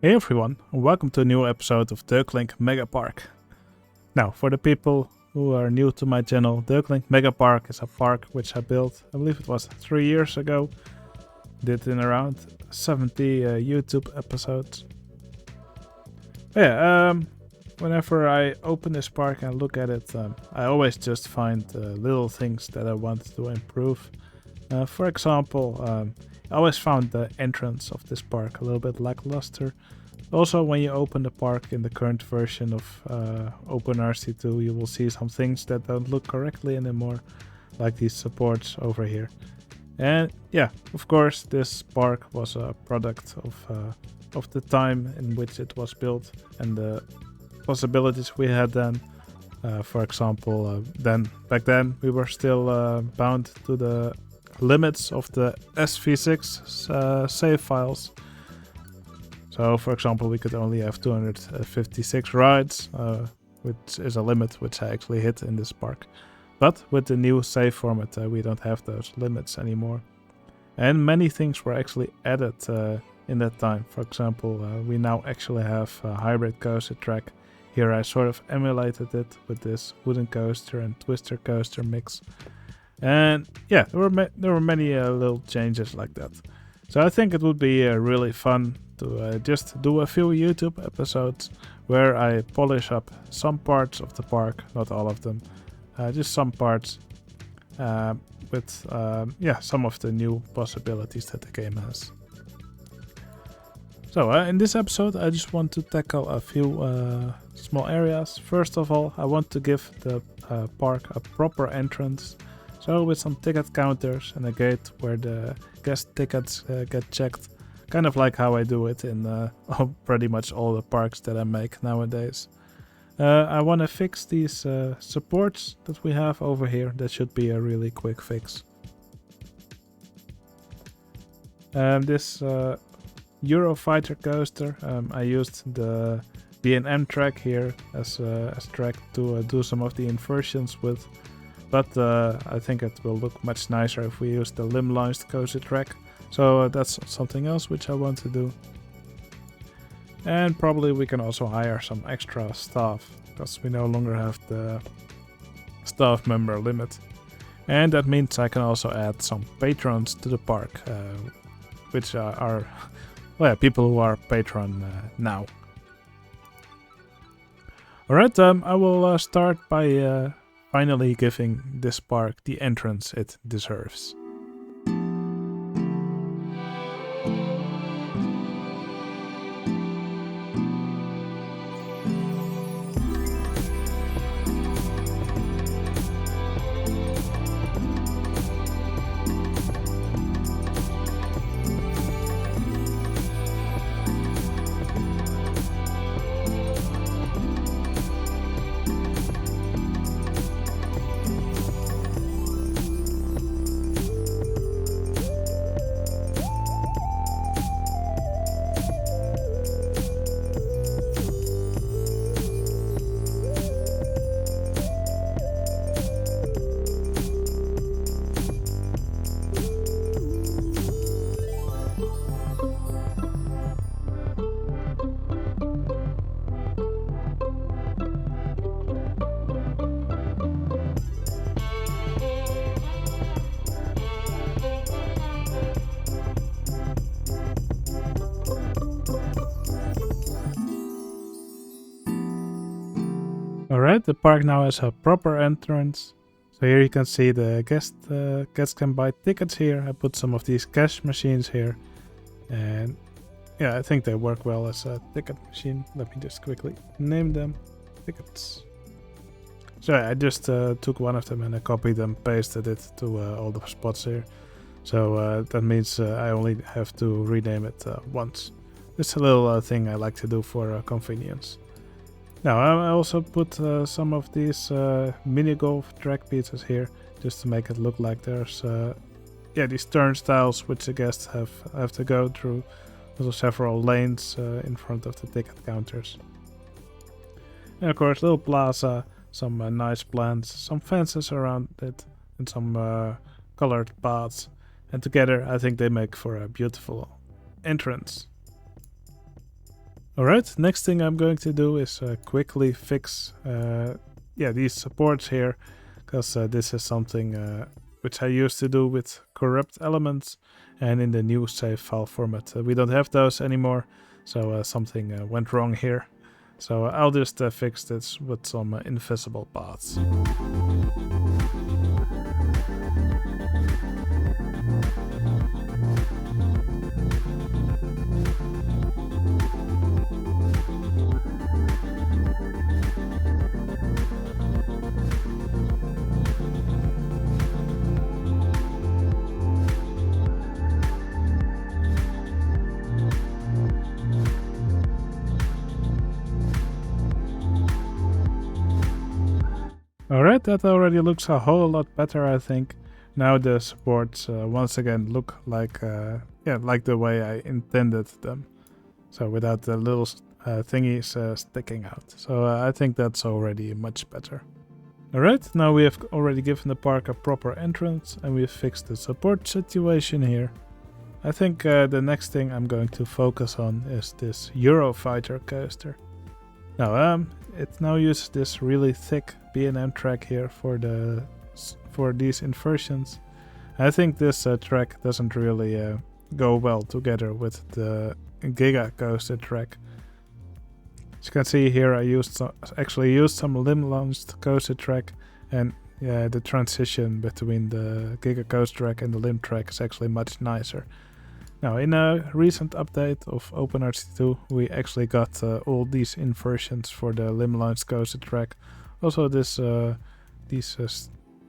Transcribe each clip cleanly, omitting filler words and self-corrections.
Hey everyone, and welcome to a new episode of Deurklink Megapark. Now, for the people who are new to my channel, Deurklink Megapark is a park which I built, I believe it was 3 years ago. Did in around 70 YouTube episodes. Whenever I open this park and look at it, I always just find little things that I want to improve. For example, I always found the entrance of this park a little bit lackluster. Also, when you open the park in the current version of OpenRC2, you will see some things that don't look correctly anymore, like these supports over here. And yeah, of course, this park was a product of the time in which it was built and the possibilities we had then. For example, back then we were still bound to the limits of the SV6 save files. So, for example, we could only have 256 rides, which is a limit which I actually hit in this park. But with the new save format, we don't have those limits anymore. And many things were actually added in that time. For example, we now actually have a hybrid coaster track. Here I sort of emulated it with this wooden coaster and twister coaster mix. And yeah, there were many little changes like that. So I think it would be really fun to just do a few YouTube episodes where I polish up some parts of the park, not all of them, just some parts with some of the new possibilities that the game has. So in this episode I just want to tackle a few small areas. First of all, I want to give the park a proper entrance. So with some ticket counters and a gate where the guest tickets get checked. Kind of like how I do it in pretty much all the parks that I make nowadays. I want to fix these supports that we have over here. That should be a really quick fix. This Eurofighter coaster, I used the B&M track here as track to do some of the inversions with. But I think it will look much nicer if we use the limb-launched coaster track. So that's something else which I want to do. And probably we can also hire some extra staff, because we no longer have the staff member limit. And that means I can also add some patrons to the park, which are people who are patron now. Alright, I will start by finally giving this park the entrance it deserves. Alright, the park now has a proper entrance. So here you can see the guests can buy tickets here. I put some of these cash machines here. And yeah, I think they work well as a ticket machine. Let me just quickly name them. Tickets. So I just took one of them and I copied and pasted it to all the spots here. So that means I only have to rename it once. It's a little thing I like to do for convenience. Now I also put some of these mini golf track pieces here, just to make it look like there's these turnstiles which the guests have to go through. Also several lanes in front of the ticket counters. And of course, little plaza, some nice plants, some fences around it, and some colored paths. And together I think they make for a beautiful entrance. Alright, next thing I'm going to do is quickly fix these supports here, because this is something which I used to do with corrupt elements, and in the new save file format we don't have those anymore, so something went wrong here. So I'll just fix this with some invisible paths. Alright, that already looks a whole lot better, I think. Now the supports once again look like like the way I intended them. So without the little thingies sticking out. So I think that's already much better. Alright, now we have already given the park a proper entrance and we've fixed the support situation here. I think the next thing I'm going to focus on is this Eurofighter coaster. Now, it now uses this really thick B&M track here for these inversions. I think this track doesn't really go well together with the Giga Coaster track. As you can see here, I actually used some limb-launched coaster track, and the transition between the Giga Coaster track and the limb track is actually much nicer. Now, in a recent update of OpenRT2, we actually got all these inversions for the limb-launched coaster track. Also, these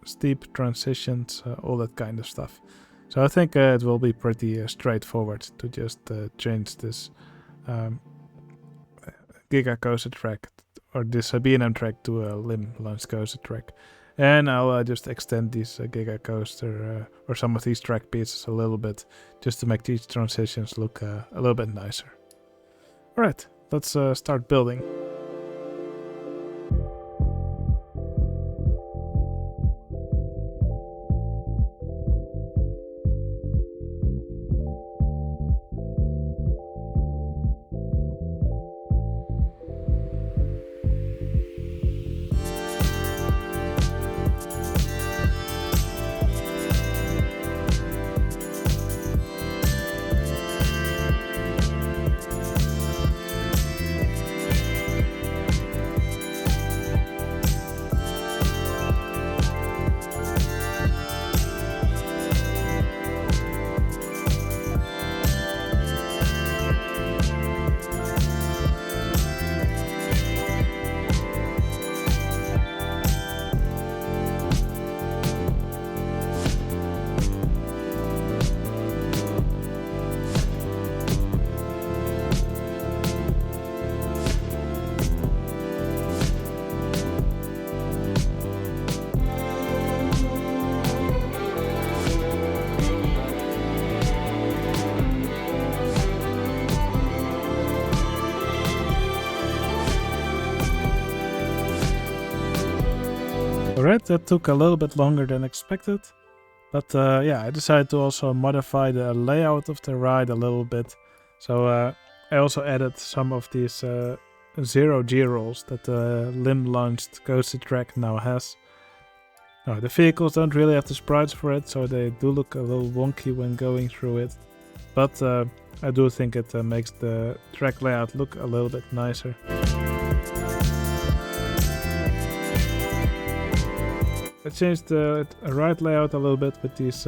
steep transitions, all that kind of stuff. So I think it will be pretty straightforward to just change this Giga Coaster track or this B&M track to a limb-launched coaster track. And I'll just extend these Giga Coaster or some of these track pieces a little bit, just to make these transitions look a little bit nicer. Alright, let's start building. Alright, that took a little bit longer than expected, but I decided to also modify the layout of the ride a little bit. So I also added some of these zero G-rolls that the limb-launched coaster track now has. Now, the vehicles don't really have the sprites for it, so they do look a little wonky when going through it. But I do think it makes the track layout look a little bit nicer. I changed the ride layout a little bit with these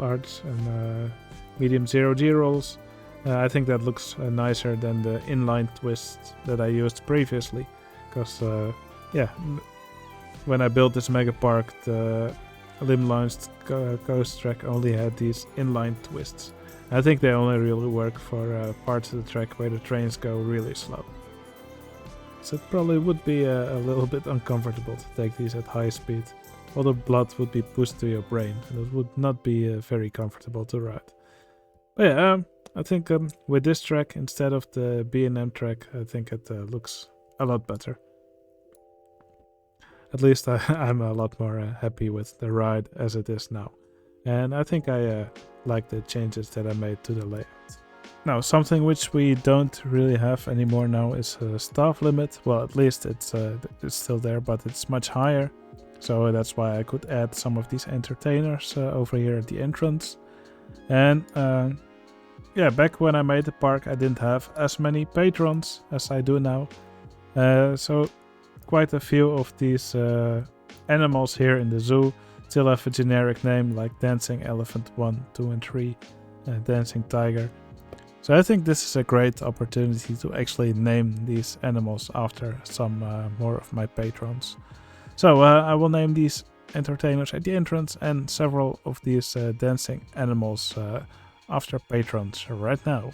large and medium zero G-rolls. I think that looks nicer than the inline twists that I used previously. Because, when I built this Megapark, the limb-launched coaster track only had these inline twists. I think they only really work for parts of the track where the trains go really slow. So it probably would be a little bit uncomfortable to take these at high speed. All the blood would be pushed to your brain, and it would not be very comfortable to ride. But yeah, I think with this track instead of the B&M track, I think it looks a lot better. At least I'm a lot more happy with the ride as it is now. And I think I like the changes that I made to the layout. Now, something which we don't really have anymore now is a staff limit. Well, at least it's still there, but it's much higher. So that's why I could add some of these entertainers over here at the entrance. And yeah, back when I made the park, I didn't have as many patrons as I do now. So quite a few of these animals here in the zoo still have a generic name like Dancing Elephant 1, 2 and 3, Dancing Tiger. So I think this is a great opportunity to actually name these animals after some more of my patrons. So I will name these entertainers at the entrance and several of these dancing animals after patrons right now.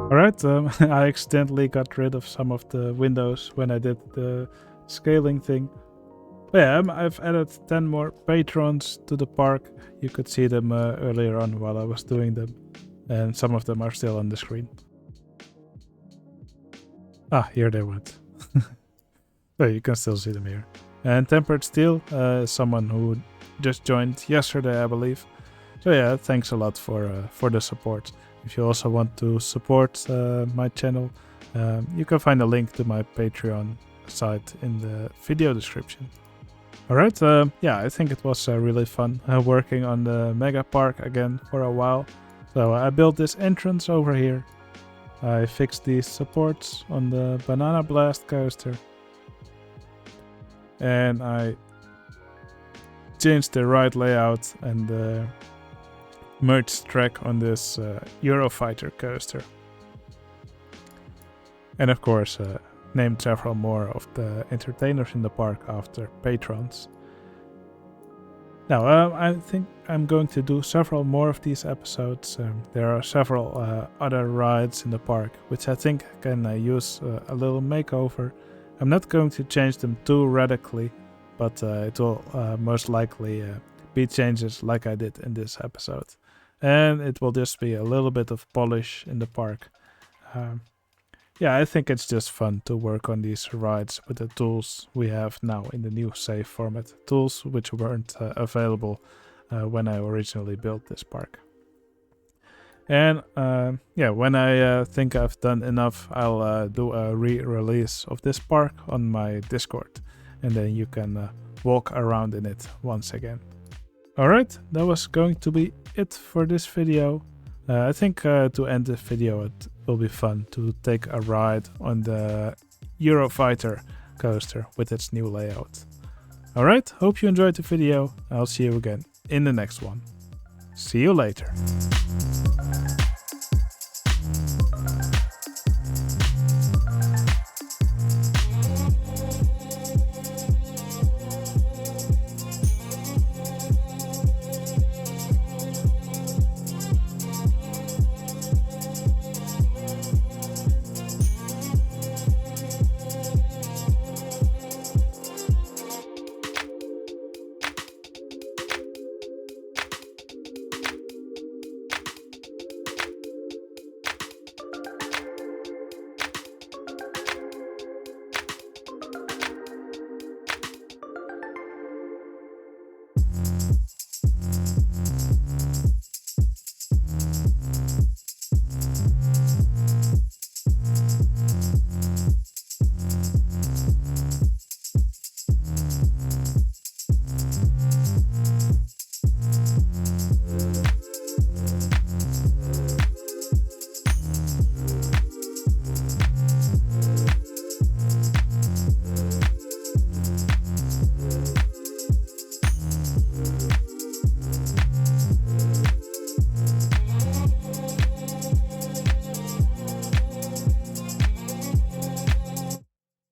Alright, I accidentally got rid of some of the windows when I did the scaling thing. But yeah, I've added 10 more patrons to the park. You could see them earlier on while I was doing them. And some of them are still on the screen. Ah, here they went. So you can still see them here. And Tempered Steel is someone who just joined yesterday, I believe. So yeah, thanks a lot for the support. If you also want to support my channel, you can find a link to my Patreon site in the video description. Alright, yeah, I think it was really fun working on the Megapark again for a while. So I built this entrance over here. I fixed these supports on the Banana Blast coaster. And I changed the ride layout and merged track on this Eurofighter coaster. And of course, named several more of the entertainers in the park after patrons. Now, I think I'm going to do several more of these episodes. There are several other rides in the park, which I think can use a little makeover. I'm not going to change them too radically, but it will most likely be changes like I did in this episode. And it will just be a little bit of polish in the park. Yeah, I think it's just fun to work on these rides with the tools we have now in the new save format. Tools which weren't available when I originally built this park. And yeah, when I think I've done enough, I'll do a re-release of this park on my Discord. And then you can walk around in it once again. Alright, that was going to be it for this video. I think to end the video it will be fun to take a ride on the Eurofighter coaster with its new layout. Alright, hope you enjoyed the video. I'll see you again in the next one. See you later.